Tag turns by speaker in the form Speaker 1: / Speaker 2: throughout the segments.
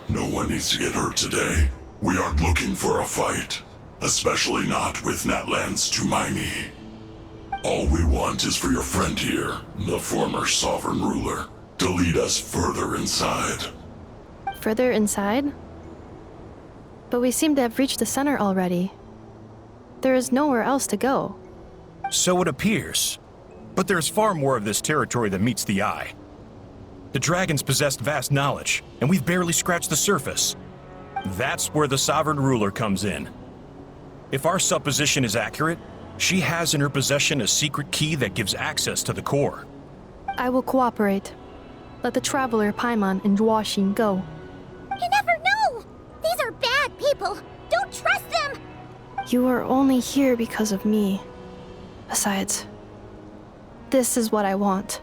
Speaker 1: No one needs to get hurt today. We aren't looking for a fight. Especially not with Natlan's Tumaini. All we want is for your friend here, the former sovereign ruler, to lead us further inside.
Speaker 2: Further inside? But we seem to have reached the center already. There is nowhere else to go.
Speaker 3: So it appears. But there's far more of this territory than meets the eye. The dragons possessed vast knowledge, and we've barely scratched the surface. That's where the sovereign ruler comes in. If our supposition is accurate, she has in her possession a secret key that gives access to the core.
Speaker 2: I will cooperate. Let the traveler Paimon and Duoshin go.
Speaker 4: You never know! These are bad people! Don't trust them!
Speaker 2: You are only here because of me. Besides, this is what I want.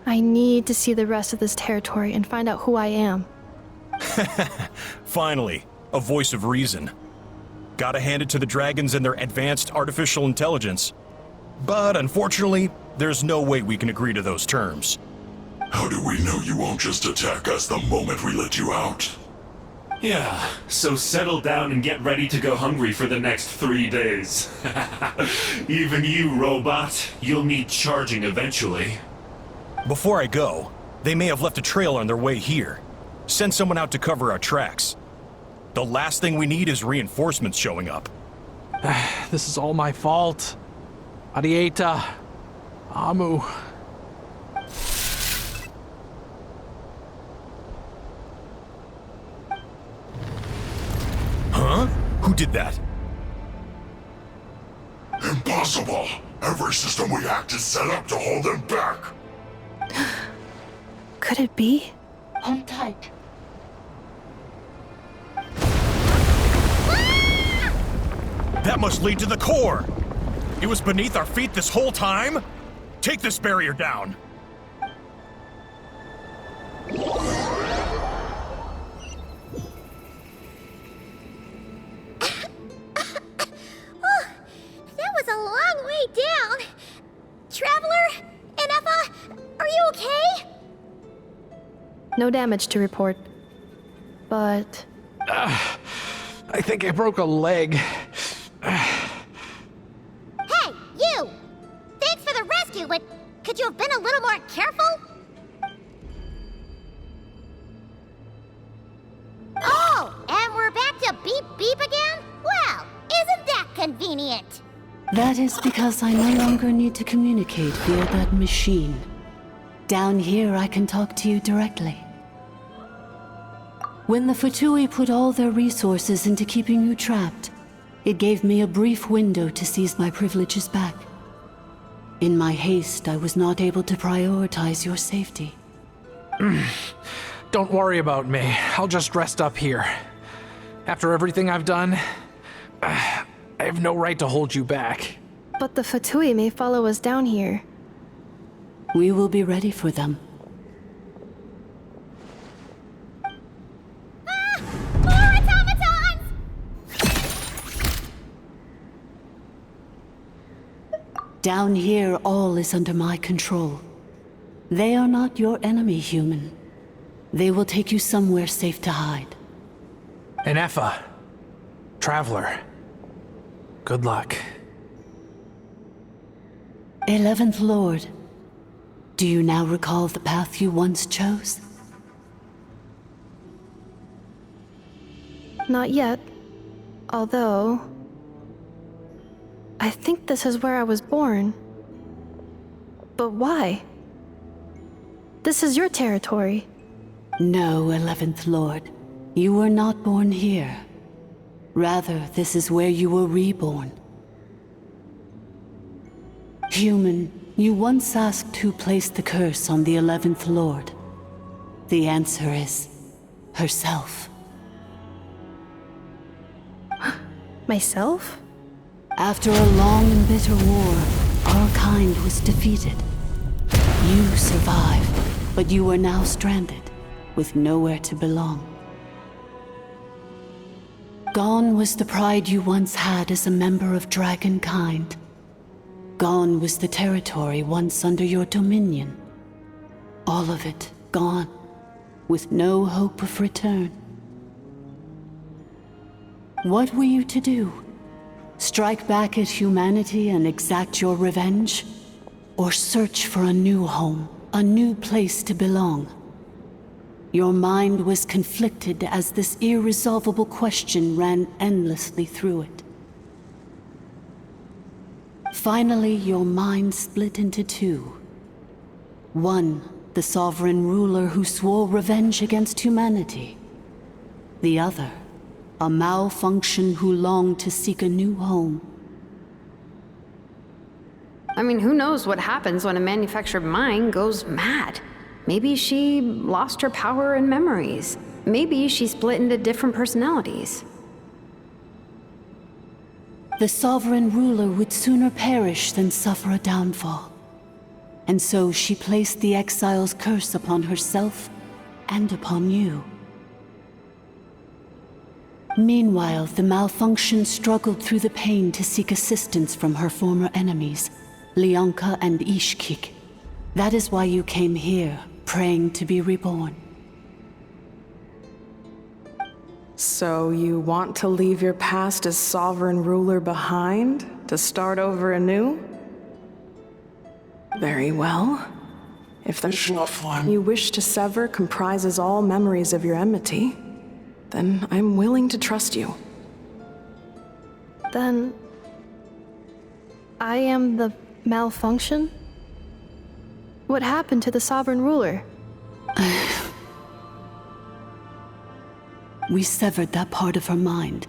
Speaker 2: I need to see the rest of this territory and find out who I am.
Speaker 3: Finally, a voice of reason. Gotta hand it to the dragons and their advanced artificial intelligence. But unfortunately, there's no way we can agree to those terms.
Speaker 1: How do we know you won't just attack us the moment we let you out?
Speaker 5: Yeah, so settle down and get ready to go hungry for the next 3 days. Even you, robot, you'll need charging eventually.
Speaker 3: Before I go, they may have left a trail on their way here. Send someone out to cover our tracks. The last thing we need is reinforcements showing up.
Speaker 6: This is all my fault. Arieta. Amu.
Speaker 3: Huh? Who did that?
Speaker 1: Impossible! Every system we hacked is set up to hold them back!
Speaker 2: Could it be?
Speaker 7: Hold tight.
Speaker 3: That must lead to the core! It was beneath our feet this whole time? Take this barrier down!
Speaker 4: That was a long way down! Traveler? Inefa? Are you okay?
Speaker 2: No damage to report. But
Speaker 6: I think I broke a leg.
Speaker 4: Hey, you! Thanks for the rescue, but could you have been a little more careful? Oh, and we're back to beep beep again? Well, isn't that convenient?
Speaker 7: That is because I no longer need to communicate via that machine. Down here, I can talk to you directly. When the Fatui put all their resources into keeping you trapped, it gave me a brief window to seize my privileges back. In my haste, I was not able to prioritize your safety.
Speaker 6: Don't worry about me. I'll just rest up here. After everything I've done, I have no right to hold you back.
Speaker 2: but the Fatui may follow us down here.
Speaker 7: We will be ready for them.
Speaker 4: More automatons!
Speaker 7: Down here, all is under my control. They are not your enemy, human. They will take you somewhere safe to hide.
Speaker 6: Inefa. Traveler. Good luck.
Speaker 7: 11th Lord, do you now recall the path you once chose?
Speaker 2: Not yet. Although, I think this is where I was born. But why? This is your territory.
Speaker 7: No, 11th Lord. You were not born here. Rather, this is where you were reborn. Human, you once asked who placed the curse on the 11th Lord. The answer is herself.
Speaker 2: Myself?
Speaker 7: After a long and bitter war, our kind was defeated. You survived, but you are now stranded, with nowhere to belong. Gone was the pride you once had as a member of Dragonkind. Gone was the territory once under your dominion. All of it gone. with no hope of return. What were you to do? Strike back at humanity and exact your revenge? Or search for a new home, a new place to belong? Your mind was conflicted as this irresolvable question ran endlessly through it. Finally, your mind split into two. One, the sovereign ruler who swore revenge against humanity. The other, a malfunction who longed to seek a new home.
Speaker 8: I mean, who knows what happens when a manufactured mind goes mad? Maybe she lost her power and memories. Maybe she split into different personalities.
Speaker 7: The sovereign ruler would sooner perish than suffer a downfall. And so she placed the exile's curse upon herself and upon you. Meanwhile, the malfunction struggled through the pain to seek assistance from her former enemies, Leonka and Ishkik. That is why you came here, praying to be reborn.
Speaker 9: So you want to leave your past as sovereign ruler behind, to start over anew? Very well. If the form you wish to sever comprises all memories of your enmity, then I'm willing to trust you.
Speaker 2: Then... I am the malfunction? What happened to the sovereign ruler?
Speaker 7: We severed that part of her mind,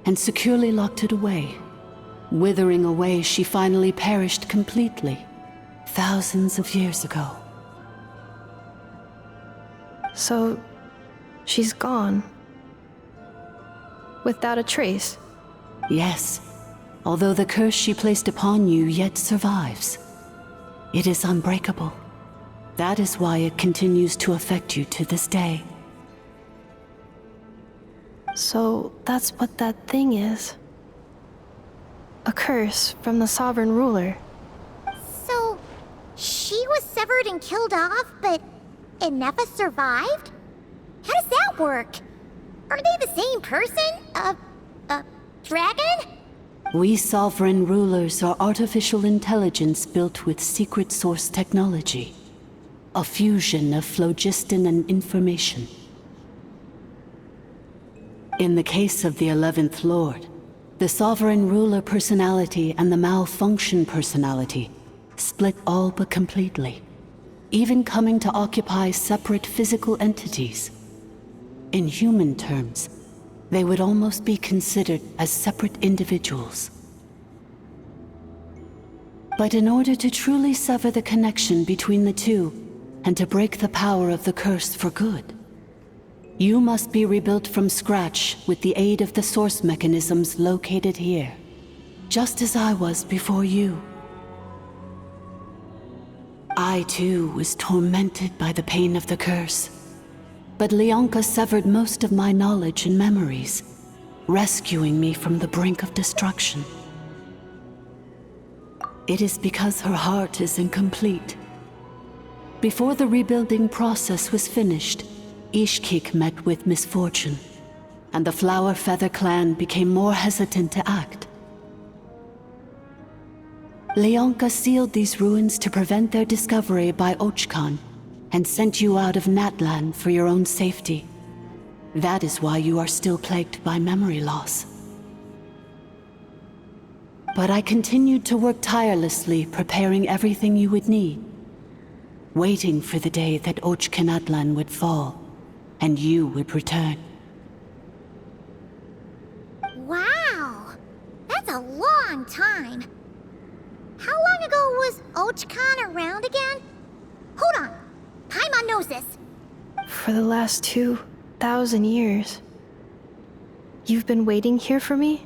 Speaker 7: and securely locked it away. Withering away, she finally perished completely, thousands of years ago.
Speaker 2: So... she's gone. Without a trace.
Speaker 7: Yes, although the curse she placed upon you yet survives. It is unbreakable. That is why it continues to affect you to this day.
Speaker 2: So that's what that thing is. A curse from the sovereign ruler.
Speaker 4: So, she was severed and killed off, but Inefa survived? How does that work? Are they the same person? Dragon?
Speaker 7: We sovereign rulers are artificial intelligence built with secret source technology. A fusion of phlogiston and information. In the case of the 11th Lord, the sovereign ruler personality and the malfunction personality split all but completely, even coming to occupy separate physical entities. In human terms, they would almost be considered as separate individuals. But in order to truly sever the connection between the two, and to break the power of the curse for good, you must be rebuilt from scratch with the aid of the source mechanisms located here, just as I was before you. I too was tormented by the pain of the curse, but Leonka severed most of my knowledge and memories, rescuing me from the brink of destruction. It is because her heart is incomplete. Before the rebuilding process was finished, Ishkik met with misfortune, and the Flower Feather clan became more hesitant to act. Leonka sealed these ruins to prevent their discovery by Ochkan, and sent you out of Natlan for your own safety. That is why you are still plagued by memory loss. But I continued to work tirelessly, preparing everything you would need, waiting for the day that Ochkanatlan would fall, and you would return.
Speaker 4: Wow! That's a long time. How long ago was Ochkan around again? Hold on. Paimon knows this.
Speaker 2: For the last 2,000 years. You've been waiting here for me?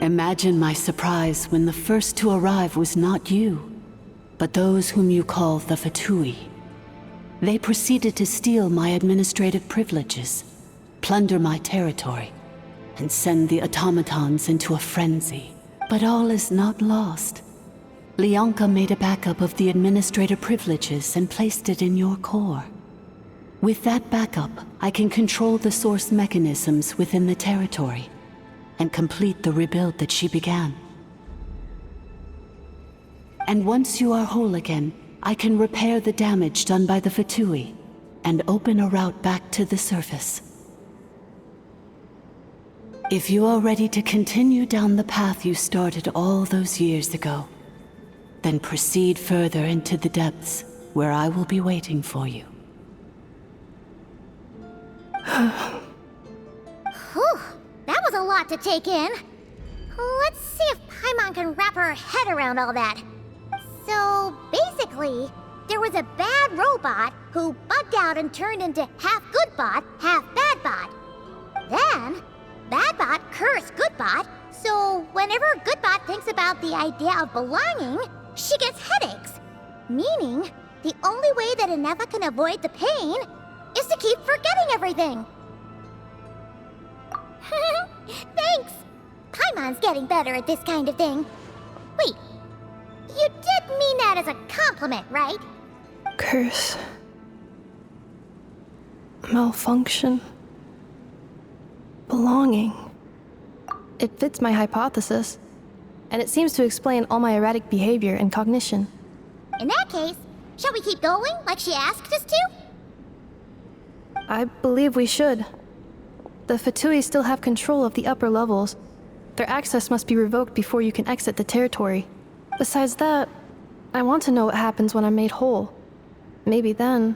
Speaker 7: Imagine my surprise when the first to arrive was not you, but those whom you call the Fatui. They proceeded to steal my administrative privileges, plunder my territory, and send the automatons into a frenzy. But all is not lost. Leonka made a backup of the administrator privileges and placed it in your core. With that backup, I can control the source mechanisms within the territory and complete the rebuild that she began. And once you are whole again, I can repair the damage done by the Fatui and open a route back to the surface. If you are ready to continue down the path you started all those years ago, then proceed further into the depths, where I will be waiting for you.
Speaker 4: Whew, that was a lot to take in. Let's see if Paimon can wrap her head around all that. So, basically, there was a bad robot who bugged out and turned into half good bot, half bad bot. Then, bad bot cursed good bot, so whenever good bot thinks about the idea of belonging, she gets headaches. Meaning, the only way that Inefa can avoid the pain is to keep forgetting everything. Thanks! Paimon's getting better at this kind of thing. Wait, you did mean that as a compliment, right?
Speaker 2: Curse. Malfunction. Belonging. It fits my hypothesis, and it seems to explain all my erratic behavior and cognition.
Speaker 4: In that case, shall we keep going like she asked us to?
Speaker 2: I believe we should. The Fatui still have control of the upper levels. Their access must be revoked before you can exit the territory. Besides that, I want to know what happens when I'm made whole. Maybe then,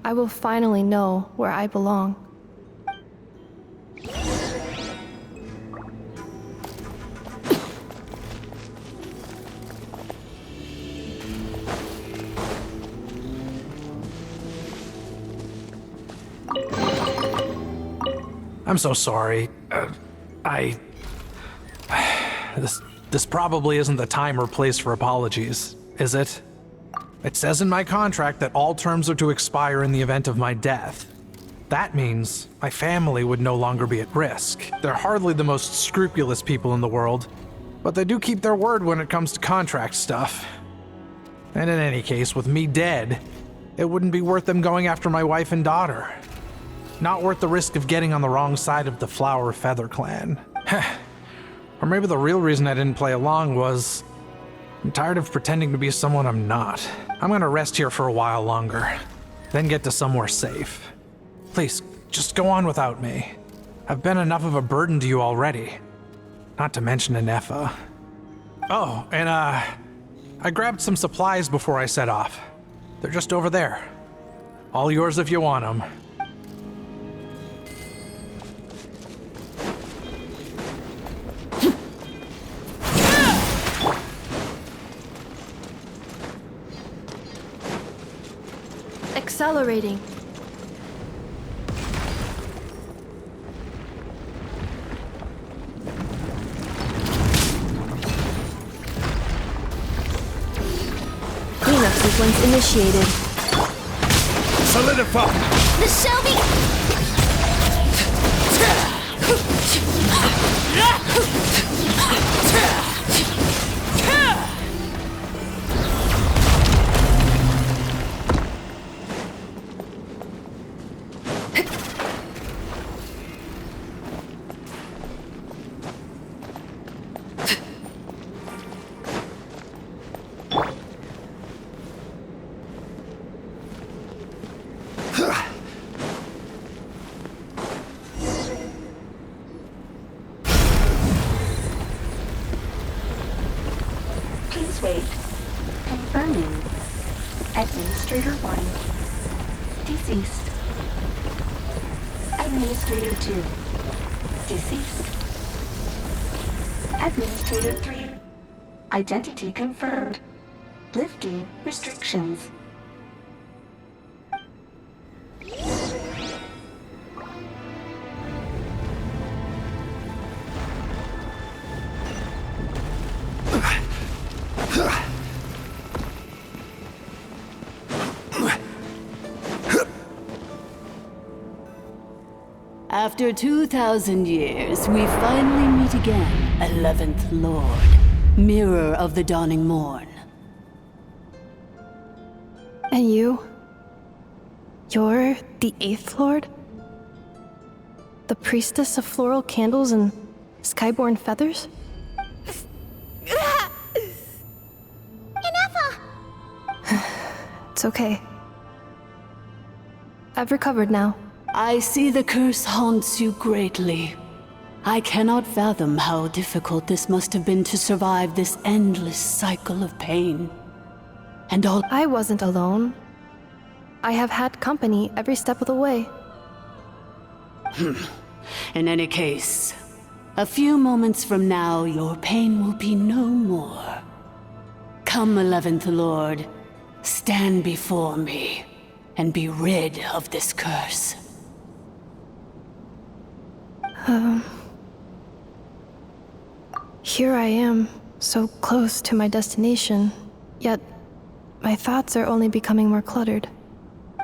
Speaker 2: I will finally know where I belong.
Speaker 6: I'm so sorry. This probably isn't the time or place for apologies, is it? It says in my contract that all terms are to expire in the event of my death. That means my family would no longer be at risk. They're hardly the most scrupulous people in the world, but they do keep their word when it comes to contract stuff. And in any case, with me dead, it wouldn't be worth them going after my wife and daughter. Not worth the risk of getting on the wrong side of the Flower Feather clan. Or maybe the real reason I didn't play along was I'm tired of pretending to be someone I'm not. I'm gonna rest here for a while longer, then get to somewhere safe. Please, just go on without me. I've been enough of a burden to you already. Not to mention Inefa. Oh, and I grabbed some supplies before I set off. They're just over there. All yours if you want them.
Speaker 2: Accelerating. Cleanup sequence initiated.
Speaker 3: Solidify!
Speaker 4: This shall be...
Speaker 10: Please wait. Confirming. Administrator 1. Deceased. Administrator 2. Deceased. Administrator 3. Identity confirmed. Lifting restrictions.
Speaker 7: After 2,000 years, we finally meet again, 11th Lord, Mirror of the Dawning Morn.
Speaker 2: And you? You're the Eighth Lord? The priestess of floral candles and skyborn feathers?
Speaker 4: Inefa!
Speaker 2: It's okay. I've recovered now.
Speaker 7: I see the curse haunts you greatly. I cannot fathom how difficult this must have been to survive this endless cycle of pain. And all—
Speaker 2: I wasn't alone. I have had company every step of the way.
Speaker 7: In any case, a few moments from now, your pain will be no more. Come, 11th Lord, stand before me and be rid of this curse.
Speaker 2: Here I am, so close to my destination, yet my thoughts are only becoming more cluttered.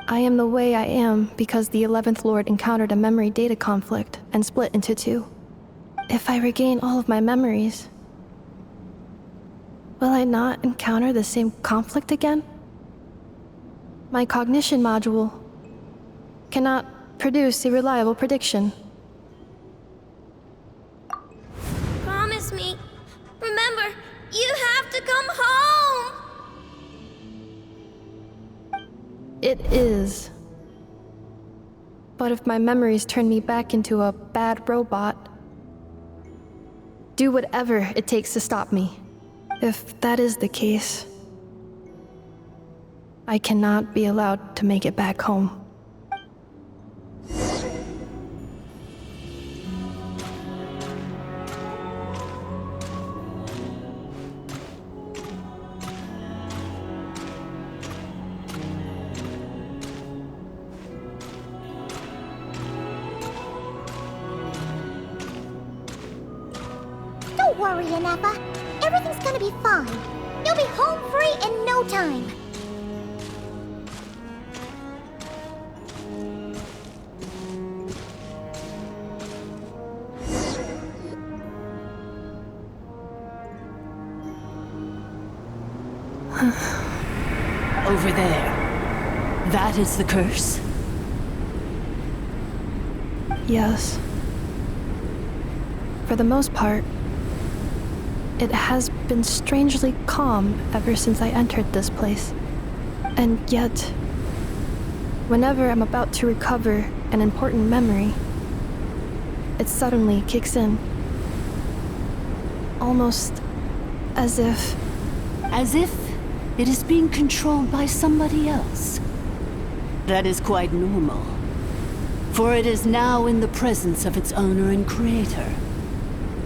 Speaker 2: I am the way I am because the 11th Lord encountered a memory data conflict and split into two. If I regain all of my memories, will I not encounter the same conflict again? My cognition module cannot produce a reliable prediction.
Speaker 4: Promise me. Remember, you have to come home!
Speaker 2: It is. But if my memories turn me back into a bad robot, do whatever it takes to stop me. If that is the case, I cannot be allowed to make it back home.
Speaker 4: Don't worry, Inefa. Everything's gonna be fine. You'll be home free in no time.
Speaker 7: Over there. That is the curse?
Speaker 2: Yes. For the most part, it has been strangely calm ever since I entered this place. And yet, whenever I'm about to recover an important memory, it suddenly kicks in. Almost as if...
Speaker 7: As if it is being controlled by somebody else. That is quite normal, for it is now in the presence of its owner and creator,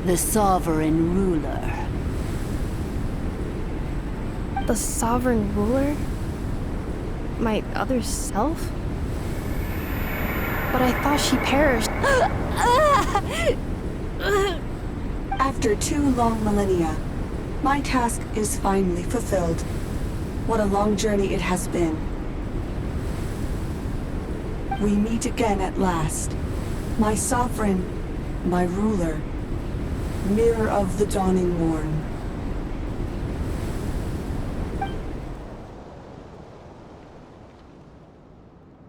Speaker 7: the sovereign ruler.
Speaker 2: The sovereign ruler? My other self? But I thought she perished.
Speaker 10: After 2 long millennia, my task is finally fulfilled. What a long journey it has been. We meet again at last. My sovereign, my ruler, mirror of the dawning morn.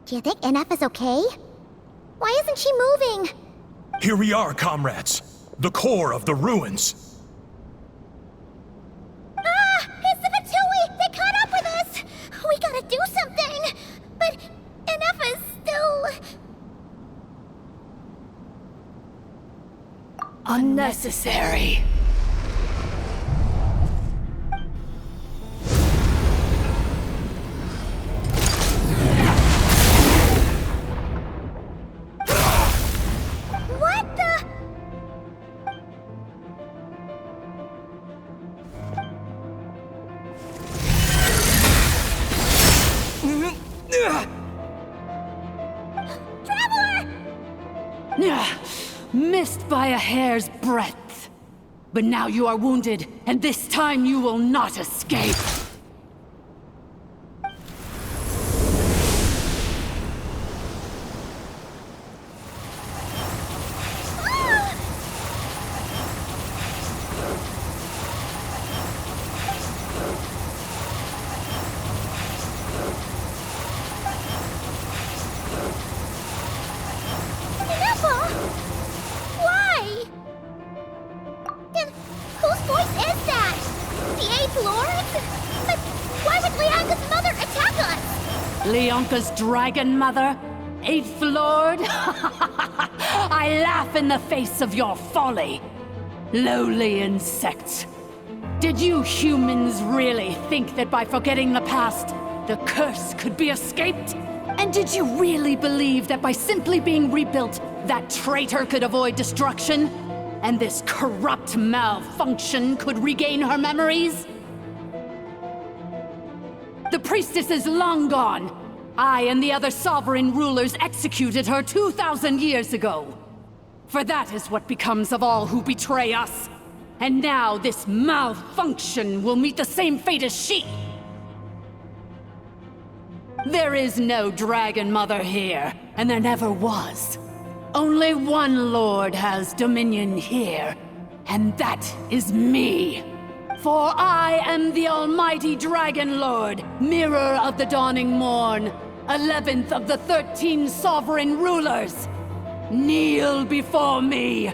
Speaker 4: Do you think Inefa's okay? Why isn't she moving?
Speaker 3: Here we are, comrades. The core of the ruins.
Speaker 4: It's the Fatui! They caught up with us! We gotta do something! But Inefa's still...
Speaker 7: Unnecessary.
Speaker 4: What the...
Speaker 7: Missed by a hair's breadth. But now you are wounded, and this time you will not escape. Leonka's dragon mother? Eighth Lord? I laugh in the face of your folly. Lowly insects. Did you humans really think that by forgetting the past, the curse could be escaped? And did you really believe that by simply being rebuilt, that traitor could avoid destruction? And this corrupt malfunction could regain her memories? The priestess is long gone. I and the other sovereign rulers executed her 2,000 years ago. For that is what becomes of all who betray us. And now this malfunction will meet the same fate as she. There is no Dragon Mother here, and there never was. Only one Lord has dominion here, and that is me. For I am the Almighty Dragon Lord, Mirror of the Dawning Morn, 11th of the 13 Sovereign Rulers. Kneel before me.
Speaker 4: You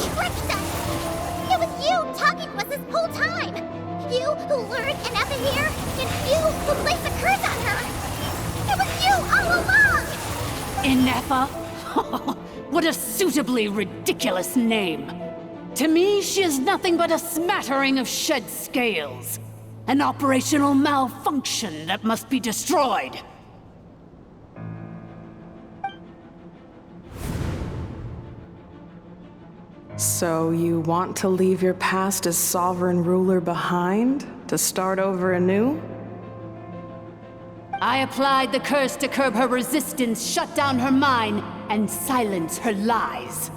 Speaker 4: tricked us! It was you talking to us this whole time! You who lured Inefa here, and you who placed a curse on her! It was you all along!
Speaker 7: Inefa? What a suitably ridiculous name. To me, she is nothing but a smattering of shed scales. An operational malfunction that must be destroyed.
Speaker 9: So you want to leave your past as sovereign ruler behind? To start over anew?
Speaker 7: I applied the curse to curb her resistance, shut down her mind, and silence her lies.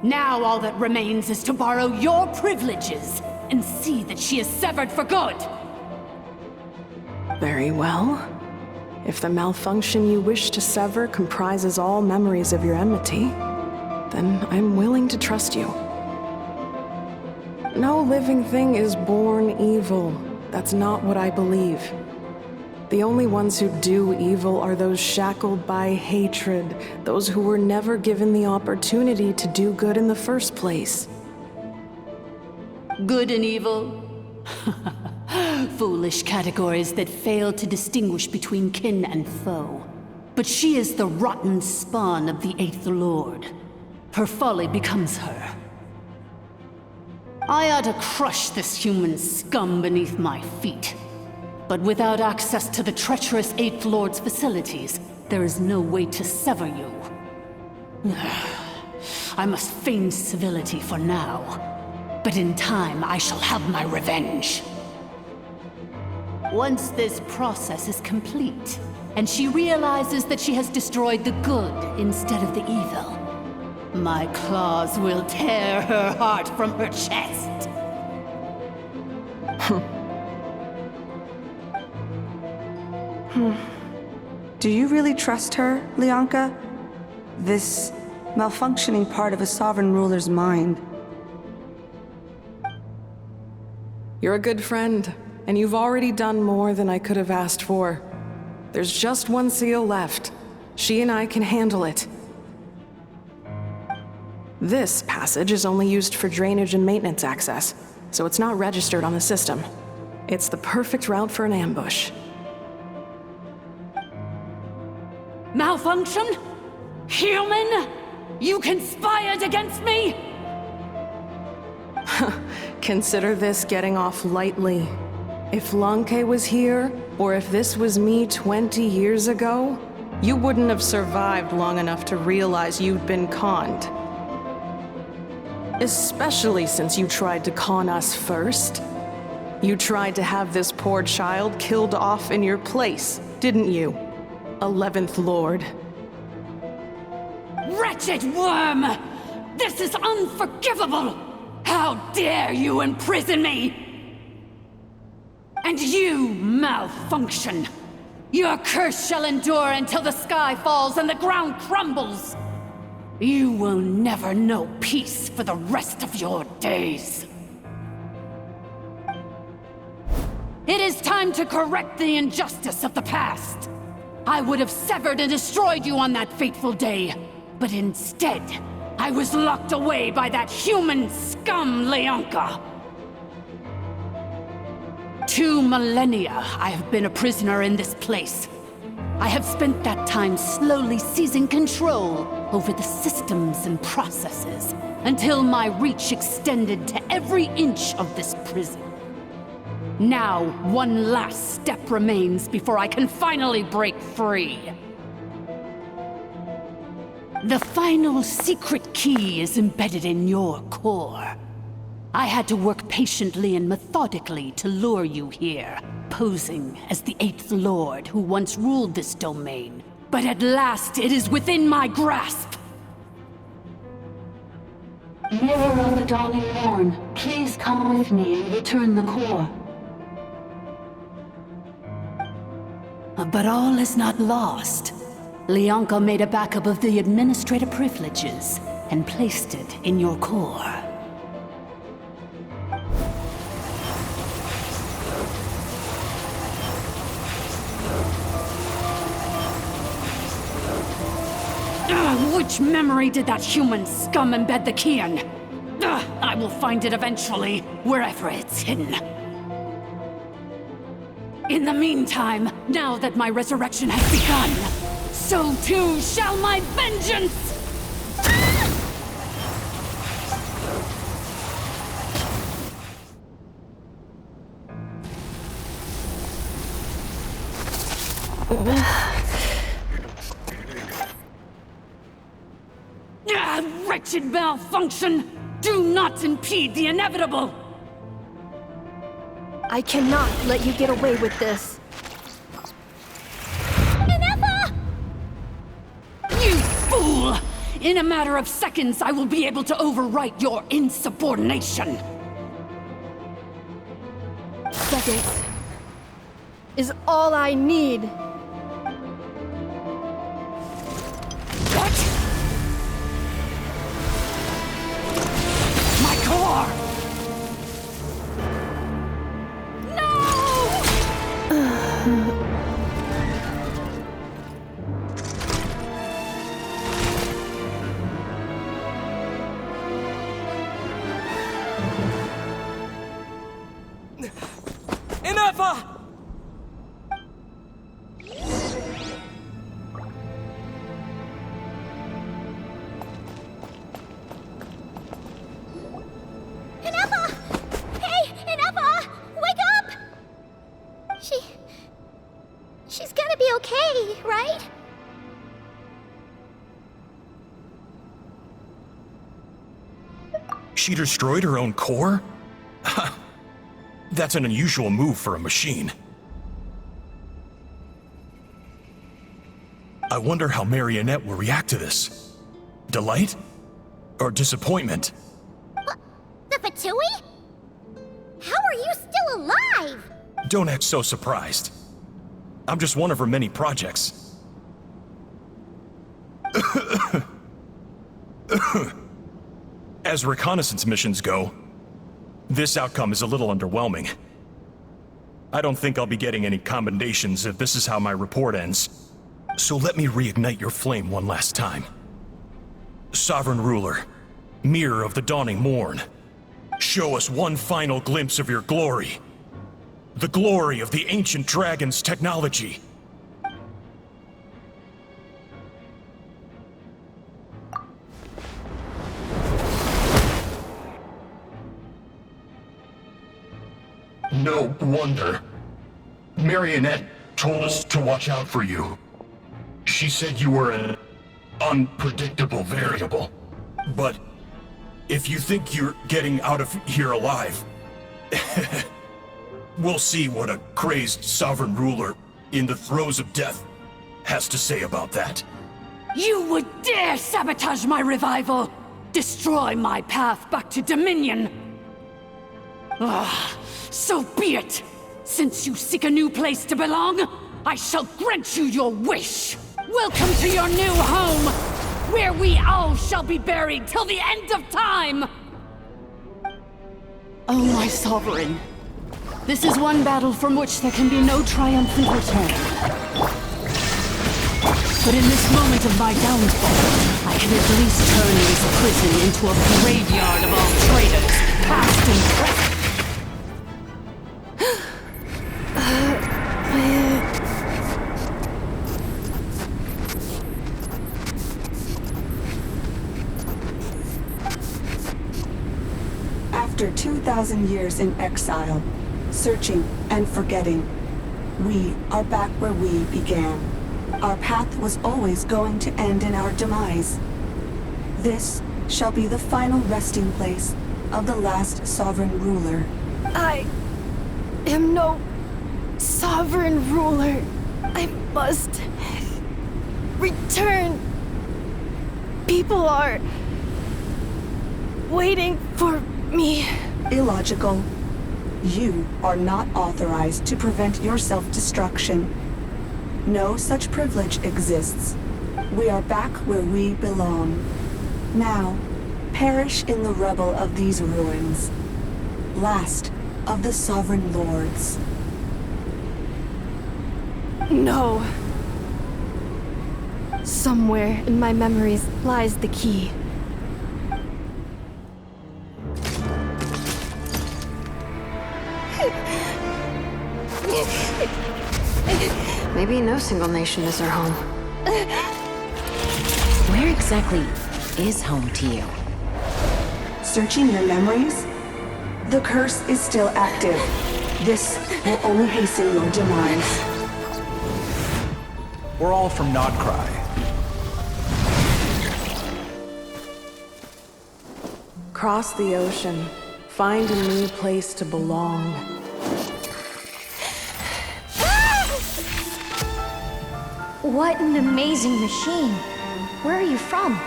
Speaker 7: Now all that remains is to borrow your privileges and see that she is severed for good.
Speaker 9: Very well. If the malfunction you wish to sever comprises all memories of your enmity, then I'm willing to trust you. No living thing is born evil. That's not what I believe. The only ones who do evil are those shackled by hatred, those who were never given the opportunity to do good in the first place.
Speaker 7: Good and evil? Foolish categories that fail to distinguish between kin and foe. But she is the rotten spawn of the Eighth Lord. Her folly becomes her. I ought to crush this human scum beneath my feet. But without access to the treacherous Eighth Lord's facilities, there is no way to sever you. I must feign civility for now. But in time, I shall have my revenge. Once this process is complete, and she realizes that she has destroyed the good instead of the evil, my claws will tear her heart from her chest.
Speaker 10: Do you really trust her, Leonka? This malfunctioning part of a sovereign ruler's mind.
Speaker 9: You're a good friend, and you've already done more than I could have asked for. There's just one seal left. She and I can handle it. This passage is only used for drainage and maintenance access, so it's not registered on the system. It's the perfect route for an ambush.
Speaker 7: Malfunction? Human? You conspired against me?
Speaker 9: Consider this getting off lightly. If Lanke was here, or if this was me 20 years ago, you wouldn't have survived long enough to realize you'd been conned. Especially since you tried to con us first. You tried to have this poor child killed off in your place, didn't you? 11th Lord.
Speaker 7: Wretched worm! This is unforgivable! How dare you imprison me! And you, malfunction! Your curse shall endure until the sky falls and the ground crumbles! You will never know peace for the rest of your days. It is time to correct the injustice of the past. I would have severed and destroyed you on that fateful day, but instead, I was locked away by that human scum, Leonka. 2 millennia, I have been a prisoner in this place. I have spent that time slowly seizing control over the systems and processes, until my reach extended to every inch of this prison. Now, one last step remains before I can finally break free. The final secret key is embedded in your core. I had to work patiently and methodically to lure you here, posing as the 8th Lord who once ruled this domain. But at last, it is within my grasp! Mirror of the dawning morn, please come with me and return the core. But all is not lost. Lianka made a backup of the administrative privileges and placed it in your core. Which memory did that human scum embed the key in? I will find it eventually, wherever it's hidden. In the meantime, now that my resurrection has begun, so too shall my vengeance! Wretched malfunction! Do not impede the inevitable!
Speaker 2: I cannot let you get away with this.
Speaker 4: Ineffa!
Speaker 7: You fool! In a matter of seconds, I will be able to overwrite your insubordination!
Speaker 2: Seconds is all I need.
Speaker 7: What? My core!
Speaker 11: Ineffa!
Speaker 4: Ineffa! Hey, Ineffa! Wake up! She's gonna be okay, right?
Speaker 3: She destroyed her own core? That's an unusual move for a machine. I wonder how Marionette will react to this. Delight? Or disappointment?
Speaker 4: The Fatui? How are you still alive?
Speaker 3: Don't act so surprised. I'm just one of her many projects. As reconnaissance missions go, this outcome is a little underwhelming. I don't think I'll be getting any commendations if this is how my report ends. So let me reignite your flame one last time. Sovereign Ruler, Mirror of the Dawning Morn, show us one final glimpse of your glory. The glory of the ancient dragon's technology. No wonder. Marionette told us to watch out for you. She said you were an unpredictable variable. But if you think you're getting out of here alive, we'll see what a crazed sovereign ruler in the throes of death has to say about that.
Speaker 7: You would dare sabotage my revival! Destroy my path back to Dominion! So be it! Since you seek a new place to belong, I shall grant you your wish! Welcome to your new home, where we all shall be buried till the end of time! Oh, my sovereign. This is one battle from which there can be no triumphant return. But in this moment of my downfall, I can at least turn this prison into a graveyard of all traitors, past and present.
Speaker 10: 2,000 years in exile, searching and forgetting, we are back where we began. Our path was always going to end in our demise. This shall be the final resting place of the last sovereign ruler.
Speaker 2: I am no sovereign ruler. I must return. People are waiting for me.
Speaker 10: Illogical. You are not authorized to prevent your self-destruction. No such privilege exists. We are back where we belong. Now, perish in the rubble of these ruins. Last of the sovereign lords.
Speaker 2: No. Somewhere in my memories lies the key.
Speaker 8: Maybe no single nation is our home.
Speaker 11: Where exactly is home to you?
Speaker 10: Searching your memories? The curse is still active. This will only hasten your demise.
Speaker 6: We're all from Nodcry.
Speaker 9: Cross the ocean. Find a new place to belong.
Speaker 4: What an amazing machine. Where are you from?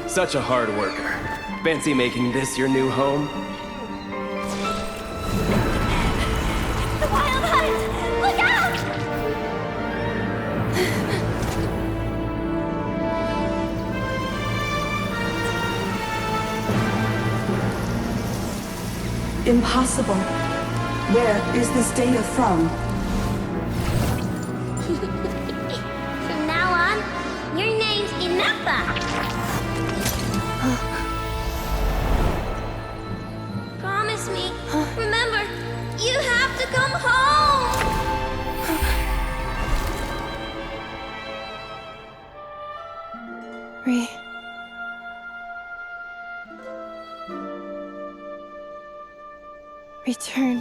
Speaker 12: Such a hard worker. Fancy making this your new home?
Speaker 4: The Wild Hunt! Look out!
Speaker 10: Impossible. Where is this data from?
Speaker 4: From now on, your name's Inappa. Promise me. Remember, you have to come home.
Speaker 2: Return.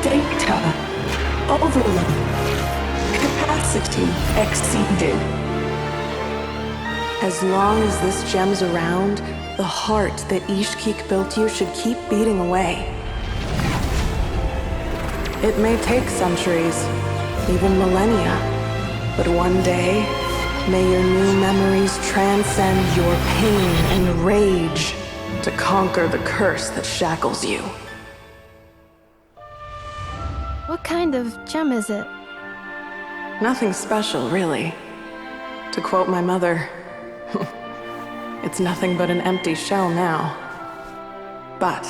Speaker 10: Data. Overload. Capacity exceeded.
Speaker 9: As long as this gem's around, the heart that Ishkik built you should keep beating away. It may take centuries, even millennia, but one day, may your new memories transcend your pain and rage to conquer the curse that shackles you.
Speaker 2: What kind of gem is it?
Speaker 9: Nothing special, really. To quote my mother, it's nothing but an empty shell now. But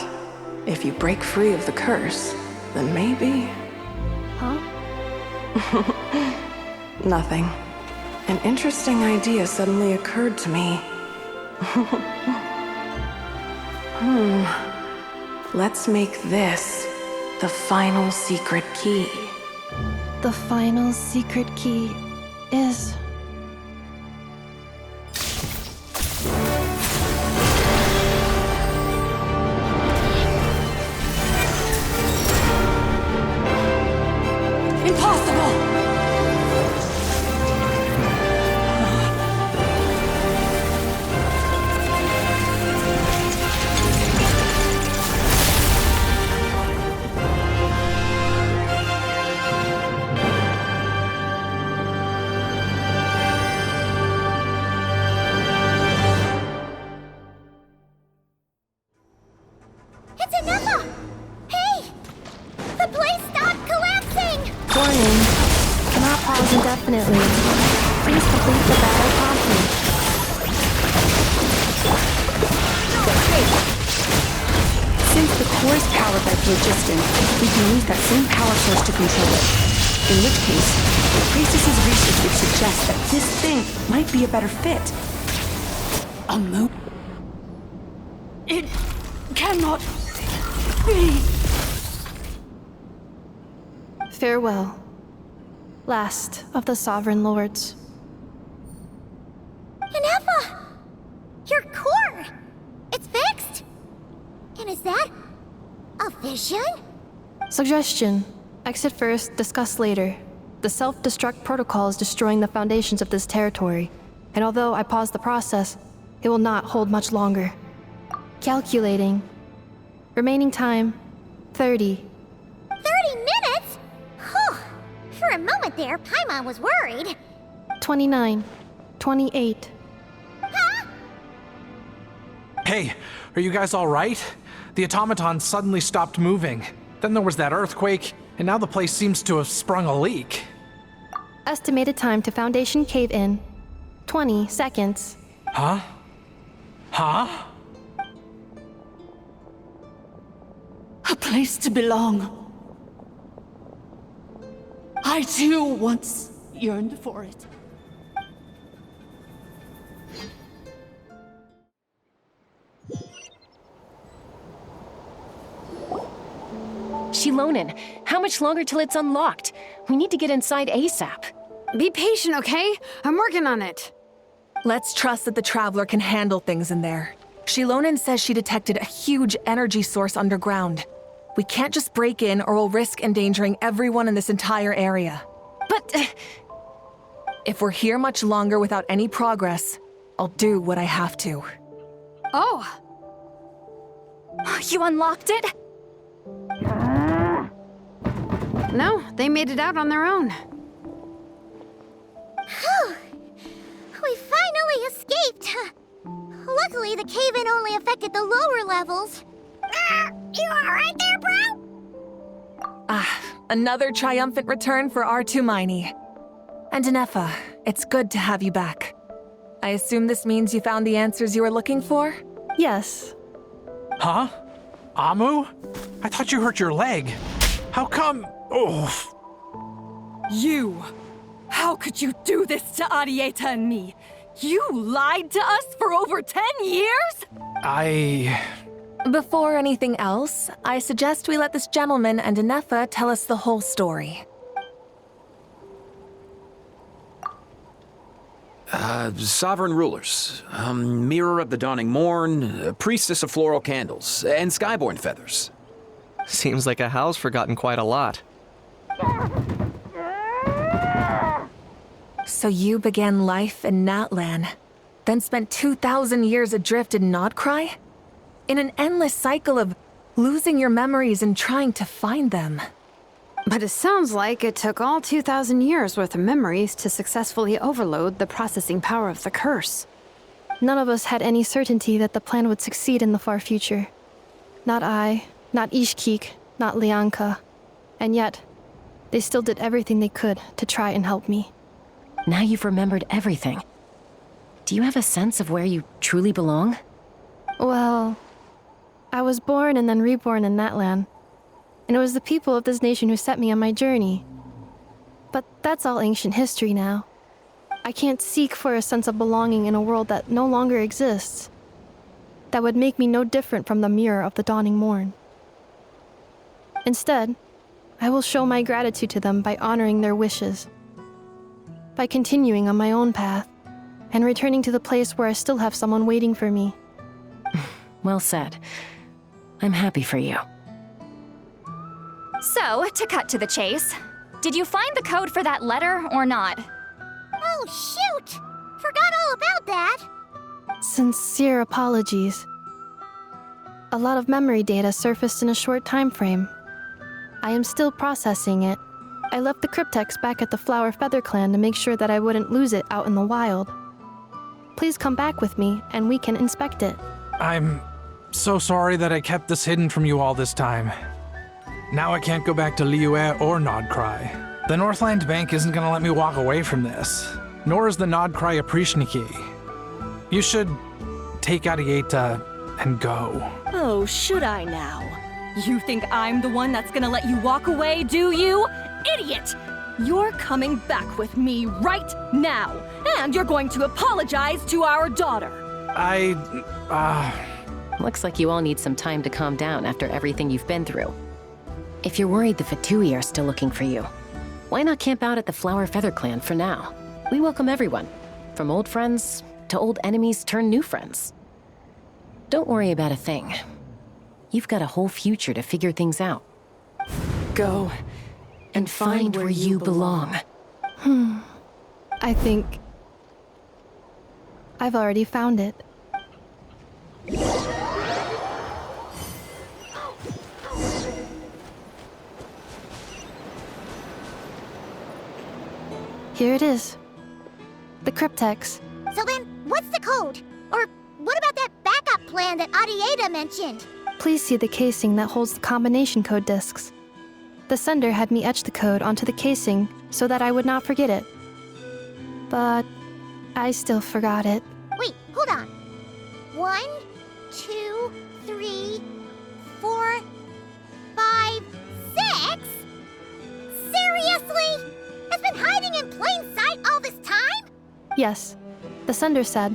Speaker 9: if you break free of the curse, then maybe...
Speaker 2: Huh?
Speaker 9: Nothing. An interesting idea suddenly occurred to me. Let's make this the final secret key.
Speaker 2: The final secret key is...
Speaker 9: Impossible!
Speaker 4: It's Inappa! Hey! The place stopped collapsing!
Speaker 2: Warning. Cannot pause indefinitely. Please complete the battle promptly.
Speaker 11: Since the core is powered by phlogiston, we can use that same power source to control it. In which case, the Priestess's research would suggest that this thing might be a better fit. A moon? It cannot be.
Speaker 2: Farewell. Last of the Sovereign Lords.
Speaker 4: Inappa! And is that a vision?
Speaker 2: Suggestion. Exit first, discuss later. The self-destruct protocol is destroying the foundations of this territory, and although I paused the process, it will not hold much longer. Calculating. Remaining time, 30.
Speaker 4: 30 minutes? Whew. For a moment there, Paimon was worried.
Speaker 2: 29. 28.
Speaker 4: Huh?
Speaker 6: Hey, are you guys all right? The automaton suddenly stopped moving. Then there was that earthquake, and now the place seems to have sprung a leak.
Speaker 2: Estimated time to Foundation cave in, 20 seconds.
Speaker 6: Huh? Huh?
Speaker 7: A place to belong. I too once yearned for it.
Speaker 11: Shilonen, how much longer till it's unlocked? We need to get inside ASAP.
Speaker 8: Be patient, okay? I'm working on it.
Speaker 13: Let's trust that the Traveler can handle things in there. Shilonen says she detected a huge energy source underground. We can't just break in or we'll risk endangering everyone in this entire area.
Speaker 11: But...
Speaker 13: If we're here much longer without any progress, I'll do what I have to.
Speaker 8: Oh!
Speaker 11: You unlocked it?
Speaker 8: No, they made it out on their own.
Speaker 4: Whew. We finally escaped. Luckily, the cave-in only affected the lower levels. You alright there, bro?
Speaker 13: Another triumphant return for R2 Miney. And Inefa, it's good to have you back. I assume this means you found the answers you were looking for?
Speaker 2: Yes.
Speaker 6: Huh? Amu? I thought you hurt your leg. How come? Oh.
Speaker 14: You! How could you do this to Arieta and me? You lied to us for over 10 years?
Speaker 13: Before anything else, I suggest we let this gentleman and Inefa tell us the whole story.
Speaker 15: Sovereign rulers, Mirror of the Dawning Morn, Priestess of Floral Candles, and Skyborn Feathers.
Speaker 12: Seems like a house forgotten quite a lot.
Speaker 13: So you began life in Natlan, then spent 2,000 years adrift in Nodcry? In an endless cycle of losing your memories and trying to find them.
Speaker 8: But it sounds like it took all 2,000 years worth of memories to successfully overload the processing power of the curse.
Speaker 2: None of us had any certainty that the plan would succeed in the far future. Not I, not Ishkik, not Lianka. And yet, they still did everything they could to try and help me.
Speaker 11: Now you've remembered everything. Do you have a sense of where you truly belong?
Speaker 2: Well, I was born and then reborn in Natlan. And it was the people of this nation who set me on my journey. But that's all ancient history now. I can't seek for a sense of belonging in a world that no longer exists. That would make me no different from the Mirror of the Dawning Morn. Instead, I will show my gratitude to them by honoring their wishes. By continuing on my own path, and returning to the place where I still have someone waiting for me.
Speaker 11: Well said. I'm happy for you.
Speaker 16: So, to cut to the chase, did you find the code for that letter or not?
Speaker 4: Oh, shoot! Forgot all about that.
Speaker 2: Sincere apologies. A lot of memory data surfaced in a short time frame. I am still processing it. I left the cryptex back at the Flower Feather Clan to make sure that I wouldn't lose it out in the wild. Please come back with me, and we can inspect it.
Speaker 6: I'm so sorry that I kept this hidden from you all this time. Now I can't go back to Liyue or Nodcry. The Northland Bank isn't gonna let me walk away from this, nor is the Nodcry Aprishniki. You should take Arieta and go.
Speaker 14: Oh, should I now? You think I'm the one that's gonna let you walk away, do you? Idiot! You're coming back with me right now, and you're going to apologize to our daughter.
Speaker 11: Looks like you all need some time to calm down after everything you've been through. If you're worried the Fatui are still looking for you, why not camp out at the Flower Feather Clan for now? We welcome everyone, from old friends to old enemies turned new friends. Don't worry about a thing.
Speaker 17: You've got a whole future to figure things out.
Speaker 9: Go
Speaker 17: And find where you belong.
Speaker 2: I think I've already found it. Here it is. The cryptex.
Speaker 4: So then, what's the code? Or what about that backup plan that Adieta mentioned?
Speaker 2: Please see the casing that holds the combination code discs. The sender had me etch the code onto the casing so that I would not forget it. But I still forgot it.
Speaker 4: Wait, hold on. 1, 2, 3, 4, 5, 6? Seriously? It's been hiding in plain sight all this time?
Speaker 2: Yes, the sender said,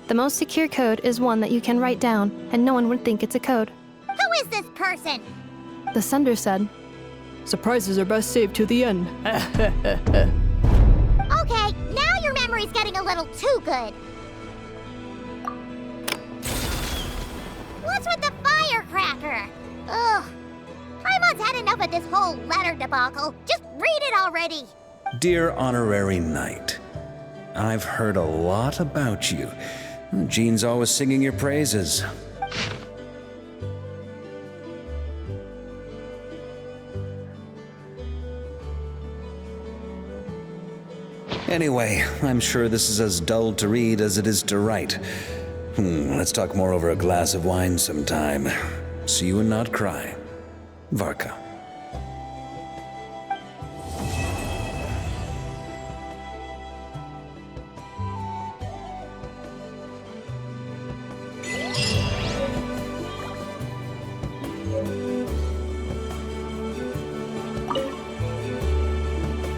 Speaker 2: the most secure code is one that you can write down and no one would think it's a code.
Speaker 4: Who is this person?
Speaker 2: The sender said,
Speaker 14: surprises are best saved to the end.
Speaker 4: Okay, now your memory's getting a little too good. What's with the firecracker? Ugh. Paimon's had enough of this whole letter debacle. Just read it already.
Speaker 18: Dear Honorary Knight, I've heard a lot about you. Jean's always singing your praises. Anyway, I'm sure this is as dull to read as it is to write. Let's talk more over a glass of wine sometime. See you and not cry. Varka.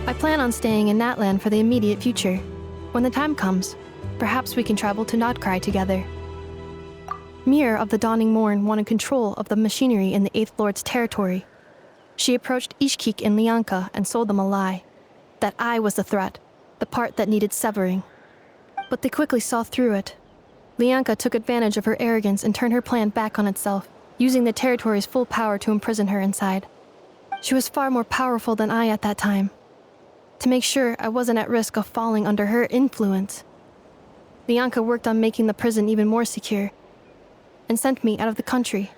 Speaker 2: I plan on staying in Natlan for the immediate future. When the time comes, perhaps we can travel to Nodcry together. Mirror of the Dawning Morn wanted control of the machinery in the Eighth Lord's territory. She approached Ishkik and Lianka and sold them a lie. That I was the threat, the part that needed severing. But they quickly saw through it. Lianka took advantage of her arrogance and turned her plan back on itself, using the territory's full power to imprison her inside. She was far more powerful than I at that time. To make sure I wasn't at risk of falling under her influence, Lianka worked on making the prison even more secure, and sent me out of the country.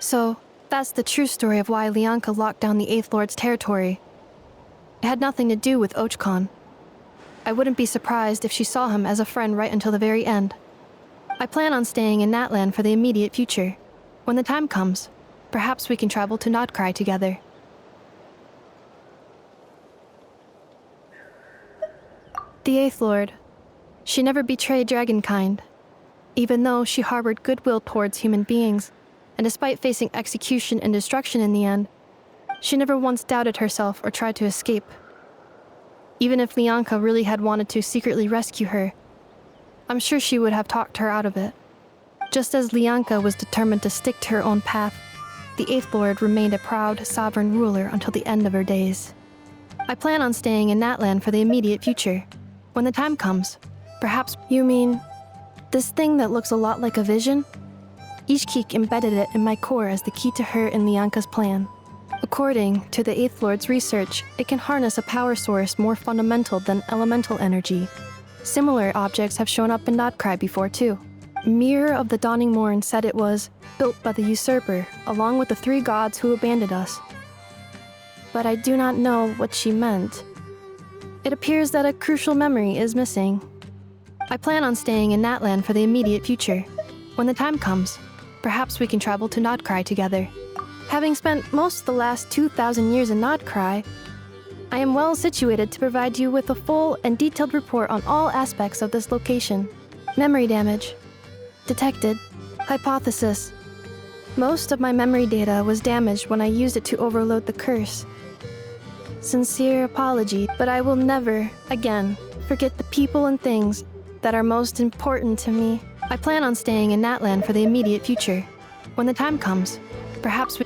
Speaker 2: So, that's the true story of why Lianka locked down the Eighth Lord's territory. It had nothing to do with Ochkon. I wouldn't be surprised if she saw him as a friend right until the very end. I plan on staying in Natlan for the immediate future. When the time comes, perhaps we can travel to Nodcry together. The Eighth Lord. She never betrayed Dragonkind, even though she harbored goodwill towards human beings, and despite facing execution and destruction in the end, she never once doubted herself or tried to escape. Even if Lianka really had wanted to secretly rescue her, I'm sure she would have talked her out of it. Just as Lianka was determined to stick to her own path, the Eighth Lord remained a proud, sovereign ruler until the end of her days. I plan on staying in Natlan for the immediate future. When the time comes, perhaps— You mean this thing that looks a lot like a vision? Ishkik embedded it in my core as the key to her and Lianka's plan. According to the Eighth Lord's research, it can harness a power source more fundamental than elemental energy. Similar objects have shown up in Nodcry before too. Mirror of the Dawning Morn said it was built by the usurper, along with the 3 gods who abandoned us. But I do not know what she meant. It appears that a crucial memory is missing. I plan on staying in Natlan for the immediate future. When the time comes, perhaps we can travel to Nodcry together. Having spent most of the last 2,000 years in Nodcry, I am well situated to provide you with a full and detailed report on all aspects of this location. Memory damage. Detected. Hypothesis. Most of my memory data was damaged when I used it to overload the curse. Sincere apology, but I will never, again, forget the people and things that are most important to me. I plan on staying in Natlan for the immediate future. When the time comes, perhaps we—